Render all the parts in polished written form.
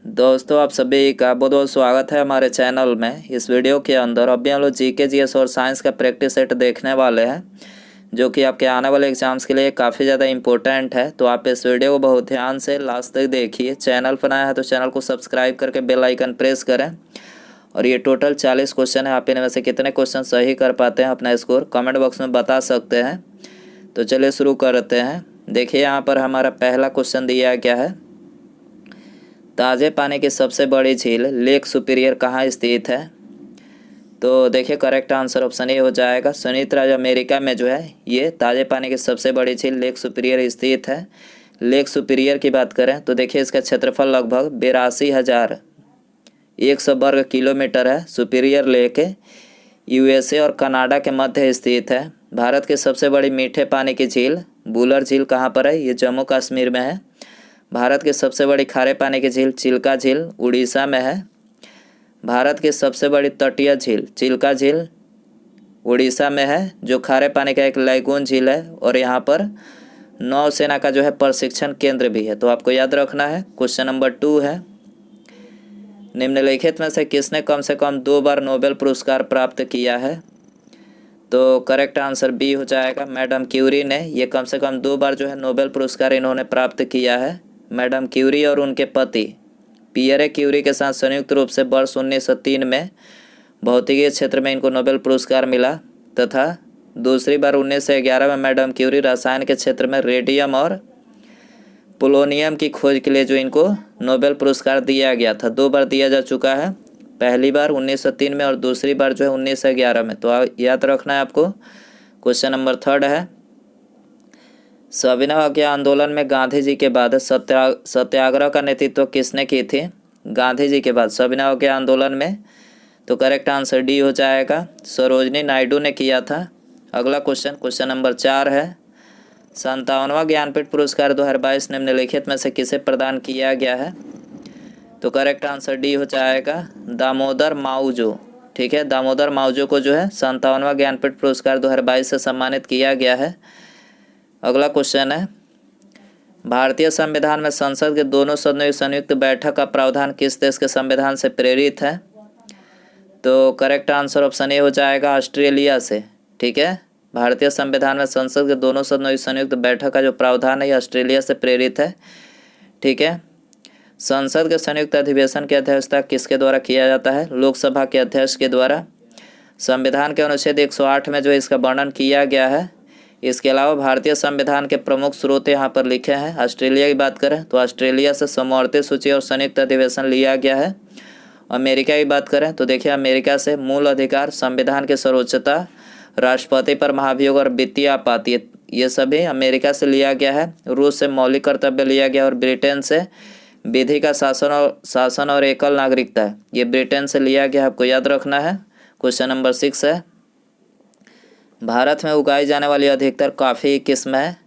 दोस्तों, आप सभी का बहुत बहुत स्वागत है हमारे चैनल में। इस वीडियो के अंदर अभी हम लोग जीके जीएस और साइंस का प्रैक्टिस सेट देखने वाले हैं, जो कि आपके आने वाले एग्जाम्स के लिए काफ़ी ज़्यादा इम्पोर्टेंट है। तो आप इस वीडियो को बहुत ध्यान से लास्ट तक देखिए। चैनल पर नया है तो चैनल को सब्सक्राइब करके बेल आइकन प्रेस करें। और ये टोटल 40 क्वेश्चन है। आप इनमें से कितने क्वेश्चन सही कर पाते हैं अपना स्कोर कमेंट बॉक्स में बता सकते हैं। तो चलिए शुरू करते हैं। देखिए यहाँ पर हमारा पहला क्वेश्चन दिया गया है, ताज़े पानी की सबसे बड़ी झील लेक सुपीरियर कहाँ स्थित है। तो देखिए करेक्ट आंसर ऑप्शन ए हो जाएगा। संयुक्त राज्य अमेरिका में जो है ये ताज़े पानी की सबसे बड़ी झील लेक सुपीरियर स्थित है। लेक सुपीरियर की बात करें तो देखिए इसका क्षेत्रफल लगभग 82,100 वर्ग किलोमीटर है। सुपीरियर लेक यूएसए और कनाडा के मध्य स्थित है। भारत की सबसे बड़ी मीठे पानी की झील बुलर झील कहाँ पर है, ये जम्मू कश्मीर में है। भारत की सबसे बड़ी खारे पानी की झील चिल्का झील उड़ीसा में है। भारत की सबसे बड़ी तटीय झील चिल्का झील उड़ीसा में है, जो खारे पानी का एक लैगून झील है। और यहाँ पर नौसेना का जो है प्रशिक्षण केंद्र भी है। तो आपको याद रखना है। क्वेश्चन नंबर 2 है, निम्नलिखित में से किसने कम से कम 2 बार नोबेल पुरस्कार प्राप्त किया है। तो करेक्ट आंसर बी हो जाएगा, मैडम क्यूरी ने। ये कम से कम 2 बार जो है नोबेल पुरस्कार इन्होंने प्राप्त किया है। मैडम क्यूरी और उनके पति पियरे क्यूरी के साथ संयुक्त रूप से वर्ष 1903 में भौतिकी क्षेत्र में इनको नोबेल पुरस्कार मिला, तथा दूसरी बार 1911 में मैडम क्यूरी रसायन के क्षेत्र में रेडियम और पोलोनियम की खोज के लिए जो इनको नोबेल पुरस्कार दिया गया था। 2 बार दिया जा चुका है, पहली बार 1903 में और दूसरी बार जो है 1911 में। तो याद रखना है आपको। क्वेश्चन नंबर 3 है, सविनय अवज्ञा आंदोलन में गांधी जी के बाद सत्याग्रह का नेतृत्व किसने की थी। गांधी जी के बाद सविनय अवज्ञा आंदोलन में, तो करेक्ट आंसर डी हो जाएगा, सरोजनी नायडू ने किया था। अगला क्वेश्चन नंबर 4 है, 57वां ज्ञानपीठ पुरस्कार 2022 निम्नलिखित में से किसे प्रदान किया गया है। तो करेक्ट आंसर डी हो जाएगा, दामोदर मावजो। ठीक है, दामोदर मावजो को जो है 57वां ज्ञानपीठ पुरस्कार 2022 से सम्मानित किया गया है। अगला क्वेश्चन है, भारतीय संविधान में संसद के दोनों सदनों की संयुक्त बैठक का प्रावधान किस देश के संविधान से प्रेरित है। तो करेक्ट आंसर ऑप्शन ए हो जाएगा, ऑस्ट्रेलिया से। ठीक है, भारतीय संविधान में संसद के दोनों सदनों की संयुक्त बैठक का जो प्रावधान है ये ऑस्ट्रेलिया से प्रेरित है। ठीक है, संसद के संयुक्त अधिवेशन की अध्यक्षता किसके द्वारा किया जाता है, लोकसभा के अध्यक्ष के द्वारा। संविधान के अनुच्छेद 108 में जो इसका वर्णन किया गया है। इसके अलावा भारतीय संविधान के प्रमुख स्रोत यहाँ पर लिखे हैं। ऑस्ट्रेलिया की बात करें तो ऑस्ट्रेलिया से समवर्ती सूची और संयुक्त अधिवेशन लिया गया है। अमेरिका की बात करें तो देखिए अमेरिका से मूल अधिकार, संविधान की सर्वोच्चता, राष्ट्रपति पर महाभियोग और वित्तीय आपात, ये सभी अमेरिका से लिया गया है। रूस से मौलिक कर्तव्य लिया गया और ब्रिटेन से विधि का शासन और एकल नागरिकता, ये ब्रिटेन से लिया गया, आपको याद रखना है। क्वेश्चन नंबर 6 है, भारत में उगाई जाने वाली अधिकतर कॉफ़ी की किस्म है।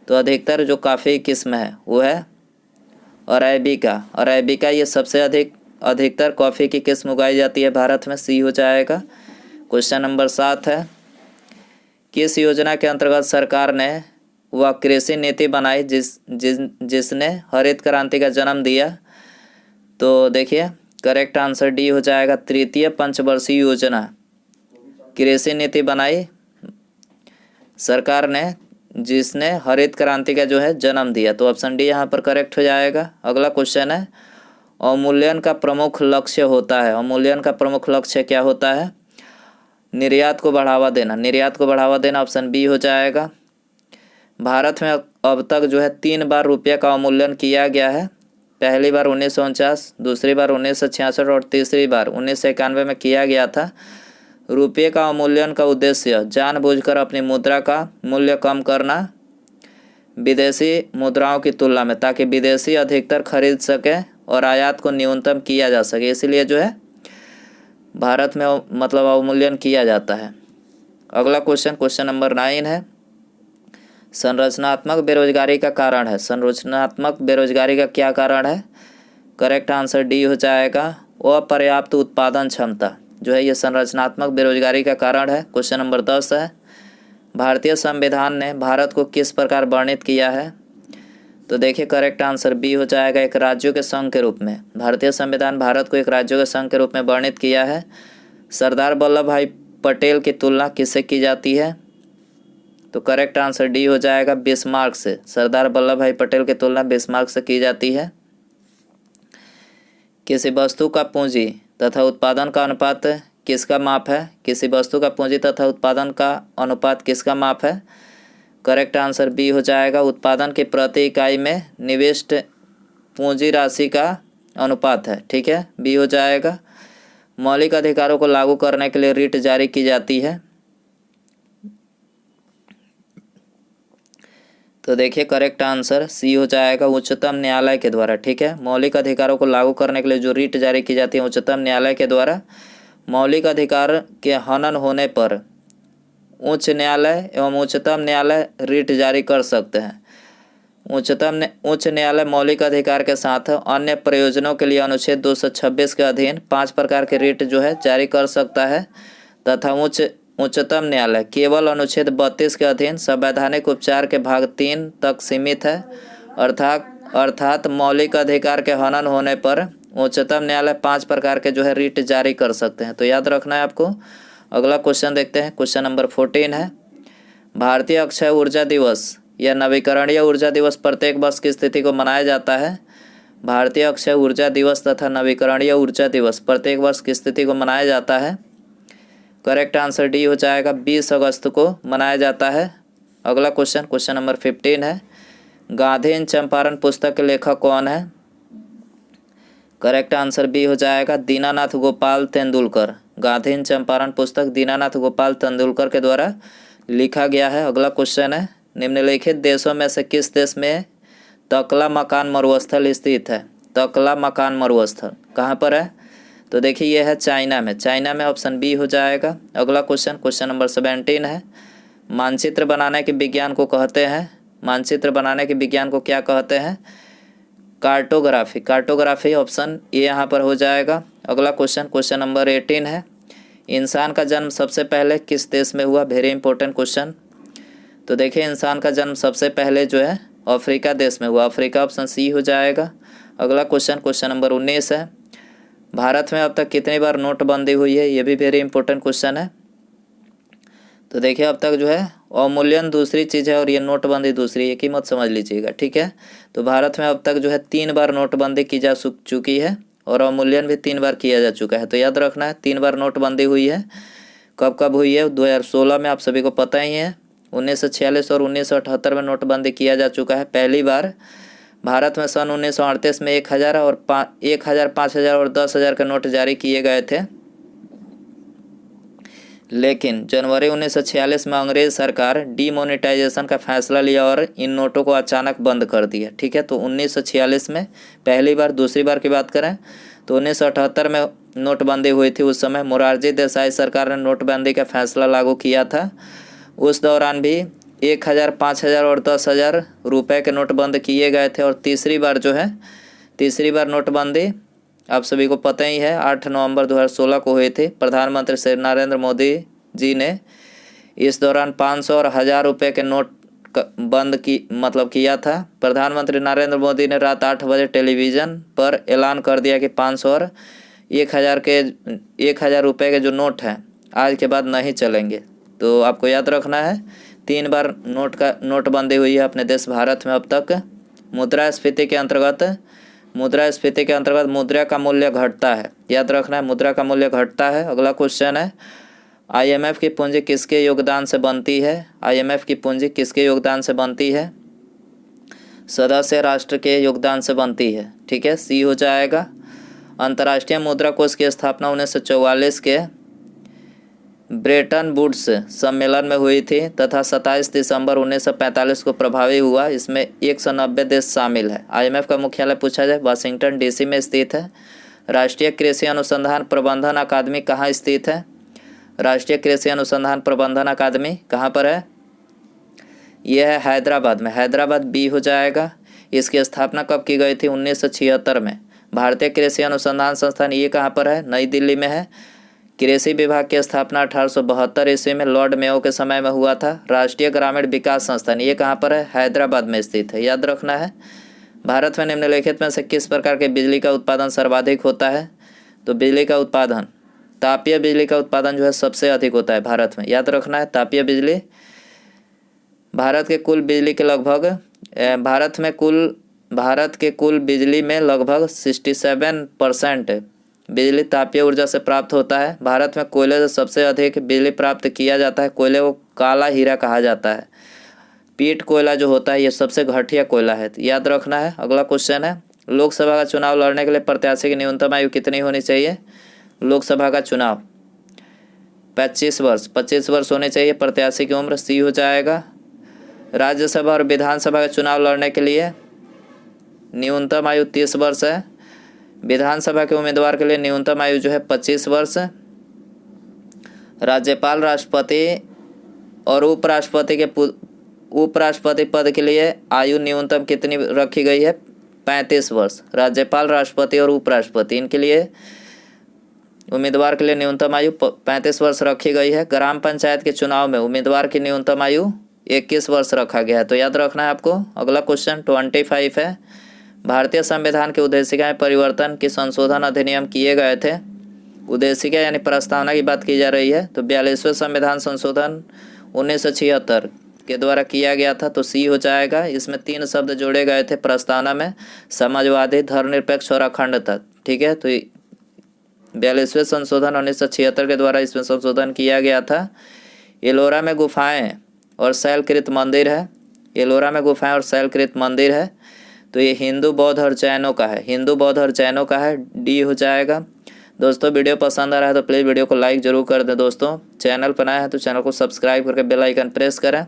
तो अधिकतर जो कॉफ़ी की किस्म है वो है अरेबिका। अरेबिका ये सबसे अधिकतर कॉफ़ी की किस्म उगाई जाती है भारत में, सी हो जाएगा। क्वेश्चन नंबर 7 है, किस योजना के अंतर्गत सरकार ने वह कृषि नीति बनाई जिसने हरित क्रांति का जन्म दिया। तो देखिए करेक्ट आंसर डी हो जाएगा, तृतीय पंचवर्षीय योजना कृषि नीति बनाई सरकार ने, जिसने हरित क्रांति का जो है जन्म दिया। तो ऑप्शन डी यहाँ पर करेक्ट हो जाएगा। अगला क्वेश्चन है, अवमूल्यन का प्रमुख लक्ष्य होता है। अवमूल्यन का प्रमुख लक्ष्य क्या होता है, निर्यात को बढ़ावा देना। निर्यात को बढ़ावा देना ऑप्शन बी हो जाएगा। भारत में अब तक जो है 3 बार रुपये का अवमूल्यन किया गया है। पहली बार 1949, दूसरी बार 1966 और तीसरी बार 1991 में किया गया था। रुपये का अवमूल्यन का उद्देश्य जानबूझकर अपनी मुद्रा का मूल्य कम करना विदेशी मुद्राओं की तुलना में, ताकि विदेशी अधिकतर खरीद सके और आयात को न्यूनतम किया जा सके। इसीलिए जो है भारत में मतलब अवमूल्यन किया जाता है। अगला क्वेश्चन नंबर 9 है, संरचनात्मक बेरोजगारी का कारण है। संरचनात्मक बेरोजगारी का क्या कारण है। करेक्ट आंसर डी हो जाएगा, अपर्याप्त उत्पादन क्षमता जो है ये संरचनात्मक बेरोजगारी का कारण है। क्वेश्चन नंबर 10 है, भारतीय संविधान ने भारत को किस प्रकार वर्णित किया है। तो देखिए करेक्ट आंसर बी हो जाएगा, एक राज्यों के संघ के रूप में। भारतीय संविधान भारत को एक राज्यों के संघ के रूप में वर्णित किया है। सरदार वल्लभ भाई पटेल की तुलना किससे की जाती है? तो करेक्ट आंसर डी हो जाएगा, बिस्मार्क से। सरदार वल्लभ भाई पटेल की तुलना बिस्मार्क से की जाती है। किसी वस्तु का पूंजी तथा उत्पादन का अनुपात किसका माप है? किसी वस्तु का पूंजी तथा उत्पादन का अनुपात किसका माप है? करेक्ट आंसर बी हो जाएगा, उत्पादन की प्रति इकाई में निविष्ट पूंजी राशि का अनुपात है। ठीक है, बी हो जाएगा। मौलिक अधिकारों को लागू करने के लिए रिट जारी की जाती है। तो देखिए करेक्ट आंसर सी हो जाएगा, उच्चतम न्यायालय के द्वारा। ठीक है, मौलिक अधिकारों को लागू करने के लिए जो रिट जारी की जाती है उच्चतम न्यायालय के द्वारा। मौलिक अधिकार के हनन होने पर उच्च न्यायालय एवं उच्चतम न्यायालय रिट जारी कर सकते हैं। उच्च न्यायालय मौलिक अधिकार के साथ अन्य प्रयोजनों के लिए अनुच्छेद 226 के अधीन 5 प्रकार के रिट जो है जारी कर सकता है, तथा उच्चतम न्यायालय केवल अनुच्छेद 32 के अधीन संवैधानिक उपचार के भाग 3 तक सीमित है। अर्थात मौलिक अधिकार के हनन होने पर उच्चतम न्यायालय 5 प्रकार के जो है रिट जारी कर सकते हैं। तो याद रखना है आपको। अगला क्वेश्चन देखते हैं, क्वेश्चन नंबर 14 है, भारतीय अक्षय ऊर्जा दिवस या नवीकरणीय ऊर्जा दिवस प्रत्येक वर्ष की स्थिति को मनाया जाता है। भारतीय अक्षय ऊर्जा दिवस तथा नवीकरणीय ऊर्जा दिवस प्रत्येक वर्ष की स्थिति को मनाया जाता है। करेक्ट आंसर डी हो जाएगा, 20 अगस्त को मनाया जाता है। अगला क्वेश्चन, क्वेश्चन नंबर 15 है, गांधी इन चंपारण पुस्तक के लेखक कौन है? करेक्ट आंसर बी हो जाएगा, दीनानाथ गोपाल तेंदुलकर। गांधी इन चंपारण पुस्तक दीनानाथ गोपाल तेंदुलकर के द्वारा लिखा गया है। अगला क्वेश्चन है, निम्नलिखित देशों में से किस देश में तकला मकान मरुस्थल स्थित है? तकला मकान मरुस्थल कहाँ पर है? तो देखिए यह है चाइना में। चाइना में ऑप्शन बी हो जाएगा। अगला क्वेश्चन, क्वेश्चन नंबर 17 है, मानचित्र बनाने के विज्ञान को कहते हैं, मानचित्र बनाने के विज्ञान को क्या कहते हैं? कार्टोग्राफी। कार्टोग्राफी ऑप्शन ए यहाँ पर हो जाएगा। अगला क्वेश्चन, क्वेश्चन नंबर 18 है, इंसान का जन्म सबसे पहले किस देश में हुआ? Very important question. तो देखिए इंसान का जन्म सबसे पहले जो है अफ्रीका देश में हुआ। अफ्रीका ऑप्शन सी हो जाएगा। अगला क्वेश्चन, क्वेश्चन नंबर 19 है, भारत में अब तक कितनी बार नोटबंदी हुई है? ये भी वेरी इंपॉर्टेंट क्वेश्चन है। तो देखिए अब तक जो है अवमूल्यन दूसरी चीज़ है और ये नोटबंदी दूसरी, एक ही मत समझ लीजिएगा। ठीक है, तो भारत में अब तक जो है 3 बार नोटबंदी की जा चुकी है और अवमूल्यन भी 3 बार किया जा चुका है। तो याद रखना है 3 बार नोटबंदी हुई है। कब कब हुई है? 2016 में, आप सभी को पता ही है। 1946 और 1978 में नोटबंदी किया जा चुका है पहली बार। भारत में सन 1938 में 1000 और 1000, 5000 और 10,000 के नोट जारी किए गए थे, लेकिन जनवरी 1946 में अंग्रेज सरकार डीमोनेटाइजेशन का फैसला लिया और इन नोटों को अचानक बंद कर दिया। ठीक है, तो 1946 में पहली बार। दूसरी बार की बात करें तो 1978 में नोटबंदी हुई थी। उस समय मोरारजी देसाई सरकार ने नोटबंदी का फैसला लागू किया था। उस दौरान भी 1000, 5000 और 10,000 रुपये के नोट बंद किए गए थे। और तीसरी बार नोटबंदी आप सभी को पता ही है 8 नवंबर 2016 को हुई थी। प्रधानमंत्री श्री नरेंद्र मोदी जी ने इस दौरान 500 और 1000 रुपये के नोट बंद किया था। प्रधानमंत्री नरेंद्र मोदी ने रात 8 बजे टेलीविज़न पर ऐलान कर दिया कि 500 और 1000 रुपये के जो नोट हैं आज के बाद नहीं चलेंगे। तो आपको याद रखना है 3 बार नोटबंदी हुई है अपने देश भारत में अब तक। मुद्रास्फीति के अंतर्गत मुद्रा का मूल्य घटता है। याद रखना है मुद्रा का मूल्य घटता है। अगला क्वेश्चन है, IMF की पूंजी किसके योगदान से बनती है? IMF की पूंजी किसके योगदान से बनती है? सदस्य राष्ट्र के योगदान से बनती है। ठीक है, सी हो जाएगा। अंतर्राष्ट्रीय मुद्रा कोष की स्थापना 1944 के ब्रेटन वुड्स सम्मेलन में हुई थी तथा 27 दिसंबर 1945 को प्रभावी हुआ। इसमें 190 देश शामिल है। IMF का मुख्यालय पूछा जाए वाशिंगटन DC में स्थित है। राष्ट्रीय कृषि अनुसंधान प्रबंधन अकादमी कहाँ स्थित है? राष्ट्रीय कृषि अनुसंधान प्रबंधन अकादमी कहाँ पर है? यह है हैदराबाद में। हैदराबाद बी हो जाएगा। इसकी स्थापना कब की गई थी? 1976 में। भारतीय कृषि अनुसंधान संस्थान ये कहाँ पर है? नई दिल्ली में है। कृषि विभाग की स्थापना 1872 ईस्वी में लॉर्ड मेयो के समय में हुआ था। राष्ट्रीय ग्रामीण विकास संस्थान ये कहाँ पर है? हैदराबाद में स्थित है, याद रखना है। भारत में निम्नलिखित में से किस प्रकार के बिजली का उत्पादन सर्वाधिक होता है? तो बिजली का उत्पादन, तापीय बिजली का उत्पादन जो है सबसे अधिक होता है भारत में, याद रखना है। तापीय बिजली भारत के कुल बिजली के लगभग भारत के कुल बिजली में लगभग 67% बिजली तापीय ऊर्जा से प्राप्त होता है। भारत में कोयले से सबसे अधिक बिजली प्राप्त किया जाता है। कोयले को काला हीरा कहा जाता है। पीट कोयला जो होता है ये सबसे घटिया कोयला है, याद रखना है। अगला क्वेश्चन है, लोकसभा का चुनाव लड़ने के लिए प्रत्याशी की न्यूनतम आयु कितनी होनी चाहिए? लोकसभा का चुनाव 25 वर्ष होनी चाहिए प्रत्याशी की उम्र, सी हो जाएगा। राज्यसभा और विधानसभा का चुनाव लड़ने के लिए न्यूनतम आयु 30 वर्ष है। विधानसभा के उम्मीदवार के लिए न्यूनतम आयु जो है 25 वर्ष। राज्यपाल, राष्ट्रपति और उपराष्ट्रपति पद के लिए आयु न्यूनतम कितनी रखी गई है? 35 वर्ष। राज्यपाल, राष्ट्रपति और उपराष्ट्रपति इनके लिए उम्मीदवार के लिए न्यूनतम आयु 35 वर्ष रखी गई है। ग्राम पंचायत के चुनाव में उम्मीदवार की न्यूनतम आयु 21 वर्ष रखा गया है, तो याद रखना है आपको। अगला क्वेश्चन 25 है, भारतीय संविधान की उद्देशिकाएं परिवर्तन की संशोधन अधिनियम किए गए थे। उद्देशिका यानी प्रस्तावना की बात की जा रही है, तो 42वें संविधान संशोधन 1976 के द्वारा किया गया था, तो सी हो जाएगा। इसमें 3 शब्द जोड़े गए थे प्रस्तावना में, समाजवादी, धर्मनिरपेक्ष और अखंडता, ठीक है। तो 42वें संशोधन 1976 के द्वारा इसमें संशोधन किया गया था। एलोरा में गुफाएं और शैलकृत मंदिर है। एलोरा में गुफाएं और शैलकृत मंदिर है, तो ये हिंदू, बौद्ध और जैनों का है। हिंदू, बौद्ध और जैनों का है, डी हो जाएगा। दोस्तों वीडियो पसंद आ रहा है तो प्लीज़ वीडियो को लाइक जरूर कर दें। दोस्तों चैनल पर नया है तो चैनल को सब्सक्राइब करके बेल आइकन प्रेस करें,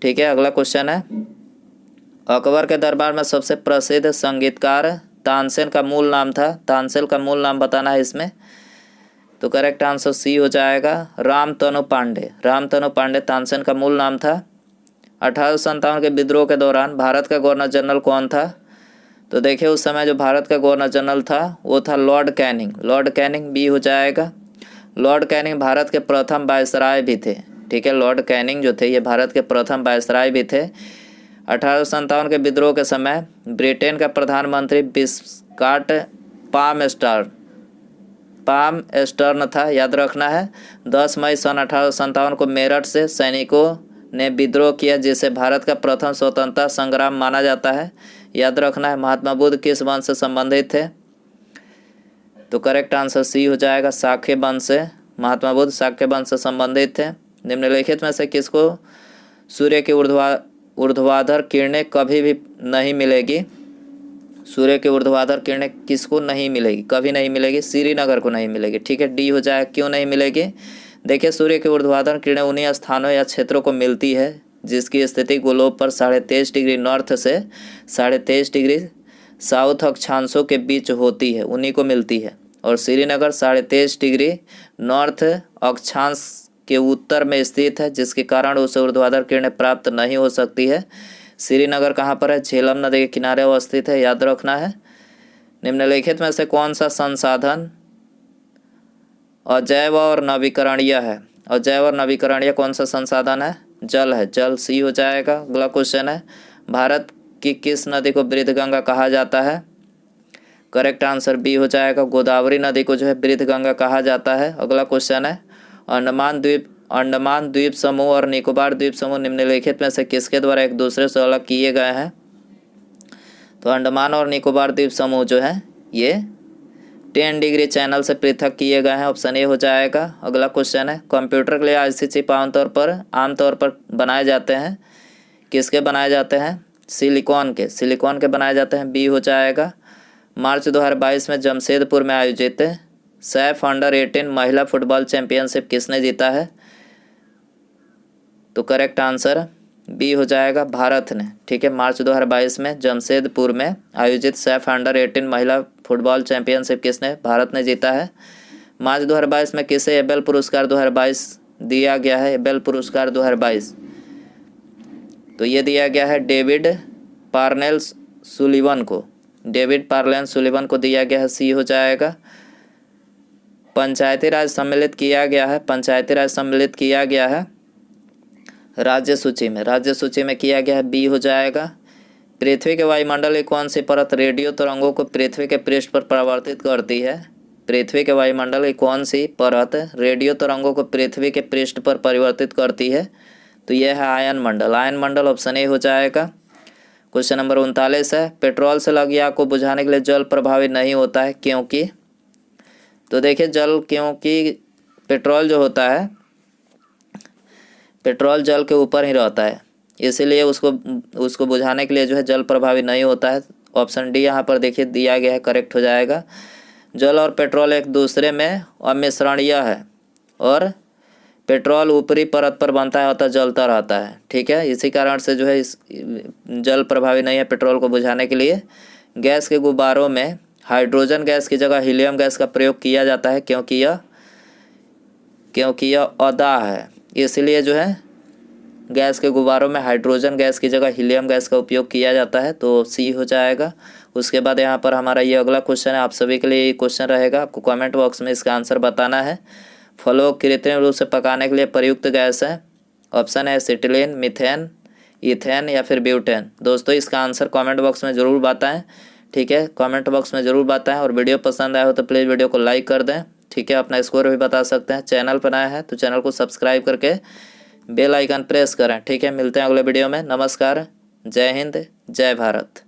ठीक है। अगला क्वेश्चन है, अकबर के दरबार में सबसे प्रसिद्ध संगीतकार तानसेन का मूल नाम था। तानसेन का मूल नाम बताना है इसमें, तो करेक्ट आंसर सी हो जाएगा, रामतनु पांडे। रामतनु पांडे तानसेन का मूल नाम था। 1857 के विद्रोह के दौरान भारत का गवर्नर जनरल कौन था? तो देखिए उस समय जो भारत का गवर्नर जनरल था वो था lord Canning. Lord Canning, B हो जाएगा। लॉर्ड कैनिंग भारत के प्रथम वायसराय भी थे, ठीक है। लॉर्ड कैनिंग जो थे ये भारत के प्रथम वायसराय भी थे। 1857 के विद्रोह के समय ब्रिटेन का प्रधानमंत्री विस्कॉट पाम स्टर्न था, याद रखना है। 10 मई सन 1857 को मेरठ से सैनिकों ने विद्रोह किया, जिसे भारत का प्रथम स्वतंत्रता संग्राम माना जाता है, याद रखना है। महात्मा बुद्ध किस वंश से संबंधित थे? तो करेक्ट आंसर सी हो जाएगा, शाक्य वंश से। महात्मा बुद्ध शाक्य वंश से संबंधित थे। निम्नलिखित में से किसको सूर्य की ऊर्ध्वाधर किरणें कभी भी नहीं मिलेगी? सूर्य की ऊर्ध्वाधर किरणें किसको नहीं मिलेगी? कभी नहीं मिलेगी, श्रीनगर को नहीं मिलेगी, ठीक है। डी हो जाए, क्यों नहीं मिलेगी? देखिए सूर्य की ऊर्ध्वाधर किरणें उन्हीं स्थानों या क्षेत्रों को मिलती है जिसकी स्थिति ग्लोब पर 23.5 डिग्री नॉर्थ से 23.5 डिग्री साउथ अक्षांशों के बीच होती है, उन्हीं को मिलती है। और श्रीनगर 23.5 डिग्री नॉर्थ अक्षांश के उत्तर में स्थित है, जिसके कारण उसे ऊर्ध्वाधर किरणें प्राप्त नहीं हो सकती है। श्रीनगर कहाँ पर है? झेलम नदी के किनारे अवस्थित है, याद रखना है। निम्नलिखित में से कौन सा संसाधन अजैव और नवीकरणीय है? अजैव और नवीकरणीय कौन सा संसाधन है? जल है, जल, सी हो जाएगा। अगला क्वेश्चन है, भारत की किस नदी को वृद्धगंगा कहा जाता है? करेक्ट आंसर बी हो जाएगा, गोदावरी नदी को जो है वृद्धगंगा कहा जाता है। अगला क्वेश्चन है, अंडमान द्वीप समूह और निकोबार द्वीप समूह निम्नलिखित में से किसके द्वारा एक दूसरे से अलग किए गए हैं? तो अंडमान और निकोबार द्वीप समूह जो है ये 10 डिग्री चैनल से पृथक किए गए हैं, ऑप्शन ए हो जाएगा। अगला क्वेश्चन है, कंप्यूटर के लिए आईसी चिप आमतौर पर बनाए जाते हैं, किसके बनाए जाते हैं? सिलिकॉन के बनाए जाते हैं, बी हो जाएगा। मार्च 2022 में जमशेदपुर में आयोजित सैफ अंडर-18 महिला फुटबॉल चैंपियनशिप किसने जीता है? तो करेक्ट आंसर बी हो जाएगा, भारत ने, ठीक है। मार्च 2022 में जमशेदपुर में आयोजित सैफ अंडर-18 महिला फुटबॉल चैंपियनशिप किसने? भारत ने जीता है। मार्च 2022 में किसे एबेल पुरस्कार 2022 दिया गया है? एबेल पुरस्कार 2022 तो ये दिया गया है डेविड पार्नेल सुलिवन को। डेविड पार्लेन सुलिवन को दिया गया है, सी हो जाएगा। पंचायती राज सम्मिलित किया गया है, पंचायती राज सम्मिलित किया गया है राज्य सूची में, राज्य सूची में किया गया है, बी हो जाएगा। पृथ्वी के वायुमंडल की कौन सी परत रेडियो तरंगों को पृथ्वी के पृष्ठ पर परावर्तित करती है? पृथ्वी के वायुमंडल की कौन सी परत रेडियो तरंगों को पृथ्वी के पृष्ठ पर परिवर्तित करती है? तो यह है ion Mandal, ion Mandal option A हो जाएगा। क्वेश्चन नंबर 39 है, पेट्रोल से लगी आग को बुझाने के लिए जल प्रभावी नहीं होता है, क्योंकि? तो देखिए क्योंकि पेट्रोल जो होता है, पेट्रोल जल के ऊपर ही रहता है, इसीलिए उसको बुझाने के लिए जो है जल प्रभावी नहीं होता है। ऑप्शन डी यहाँ पर देखिए दिया गया है, करेक्ट हो जाएगा। जल और पेट्रोल एक दूसरे में अमिश्रणीय है और पेट्रोल ऊपरी परत पर बनता है अतः जलता रहता है, ठीक है। इसी कारण से जो है इस जल प्रभावी नहीं है पेट्रोल को बुझाने के लिए। गैस के गुब्बारों में हाइड्रोजन गैस की जगह हीलियम गैस का प्रयोग किया जाता है, क्योंकि यह अदाह है, इसलिए जो है गैस के गुब्बारों में हाइड्रोजन गैस की जगह हीलियम गैस का उपयोग किया जाता है, तो सी हो जाएगा। उसके बाद यहाँ पर हमारा ये अगला क्वेश्चन है, आप सभी के लिए ये क्वेश्चन रहेगा, आपको कमेंट बॉक्स में इसका आंसर बताना है। फलों को कृत्रिम रूप से पकाने के लिए प्रयुक्त गैस है, ऑप्शन है एसिटिलीन, मीथेन, इथेन या फिर ब्यूटेन। दोस्तों इसका आंसर कमेंट बॉक्स में ज़रूर बताएं, ठीक है, कमेंट बॉक्स में ज़रूर बताएं। और वीडियो पसंद आया हो तो प्लीज़ वीडियो को लाइक कर दें, ठीक है। अपना स्कोर भी बता सकते हैं। चैनल पर नया है तो चैनल को सब्सक्राइब करके बेल आइकन प्रेस करें, ठीक है। मिलते हैं अगले वीडियो में। नमस्कार, जय हिंद, जय भारत।